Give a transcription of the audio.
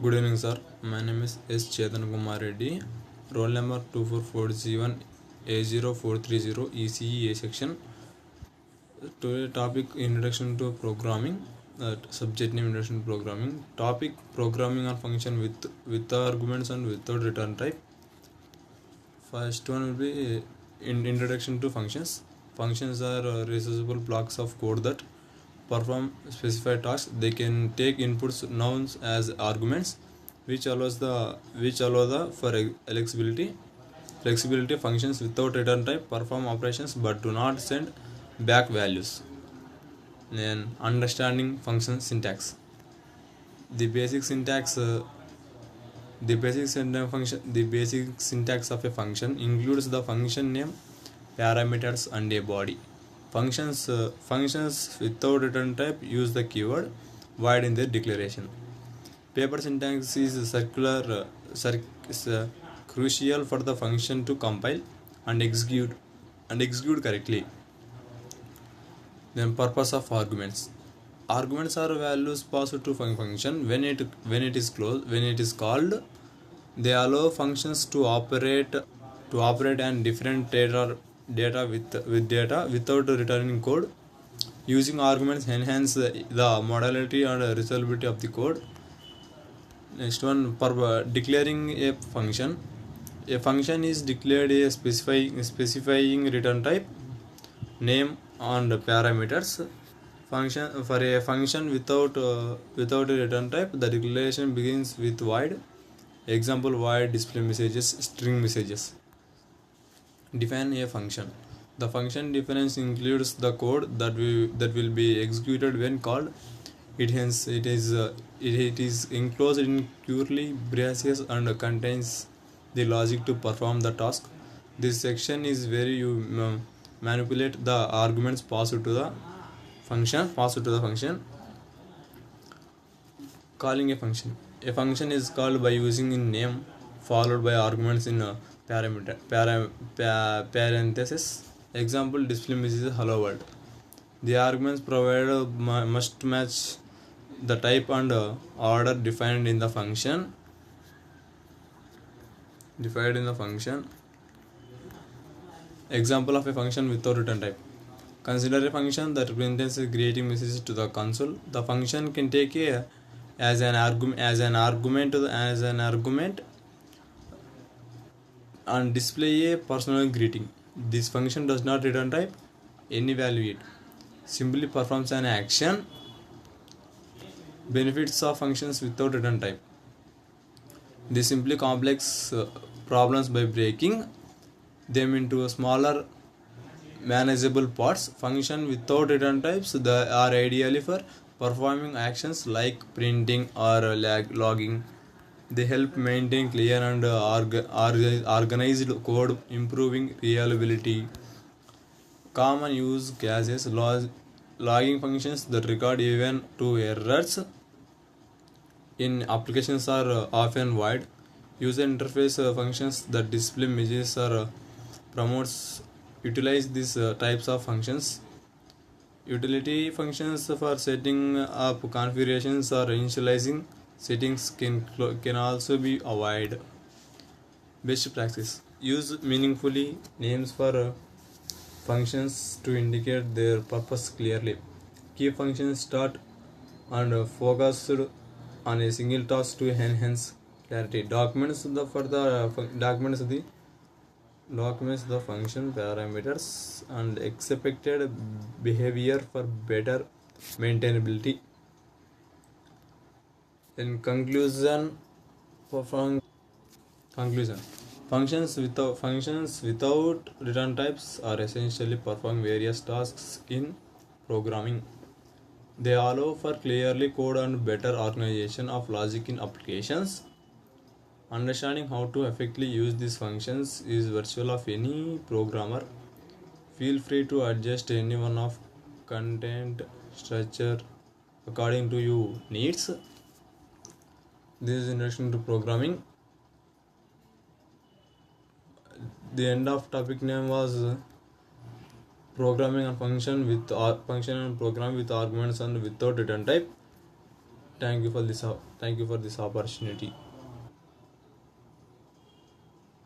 Good evening, sir. My name is S. Chetan Kumar Reddy. Roll number 24401 A0430 ECE A section. Today topic introduction to programming. Subject name introduction to programming. Topic programming or function with arguments and without return type. First one will be introduction to functions. Functions are reusable blocks of code that perform specified tasks. They can take inputs nouns as arguments, which allow the for flexibility. Flexibility functions without return type perform operations but do not send back values. Then understanding function syntax. The basic syntax. The basic syntax of a function includes the function name, parameters, and a body. Functions without return type use the keyword void in their declaration. Paper syntax is crucial for the function to compile and execute correctly. Then purpose of arguments. Arguments are values passed to function when it is called. They allow functions to operate and different data with data without returning code. Using arguments enhance the modality and reusability of the code. Next one, declaring a function. A function is declared a specifying return type, name, and parameters. For a function without a return type, the declaration begins with void. Example: void display messages, string messages. Define a function. The function definition includes the code that will be executed when called. It is enclosed in curly braces and contains the logic to perform the task. This section is where you manipulate the arguments passed to the function. Calling a function. A function is called by using in name followed by arguments in parenthesis. Example: display message hello world. The arguments provided must match the type and order defined in the function. Example of a function without return type. Consider a function that represents creating messages to the console. The function can take as an argument and display a personal greeting. This function does not return type any value. It simply performs an action. Benefits of functions without return type. They simply complex problems by breaking them into smaller manageable parts. Function without return types are ideally for performing actions like printing or logging. They help maintain clear and organized code, improving reliability. Common use cases: logging functions that record even to errors in applications are often void. User interface functions that display messages or promotes utilize these types of functions. Utility functions for setting up configurations or initializing settings can also be avoided. Best practice: use meaningfully names for functions to indicate their purpose clearly. Keep functions start and focused on a single task to enhance clarity. Documents the function parameters and expected behavior for better maintainability. In conclusion, functions without return types are essentially perform various tasks in programming. They allow for clearly code and better organization of logic in applications. Understanding how to effectively use these functions is virtual of any programmer. Feel free to adjust any one of content structure according to your needs. This is introduction to programming. The end of topic name was programming and function and program with arguments and without return type. Thank you for this opportunity.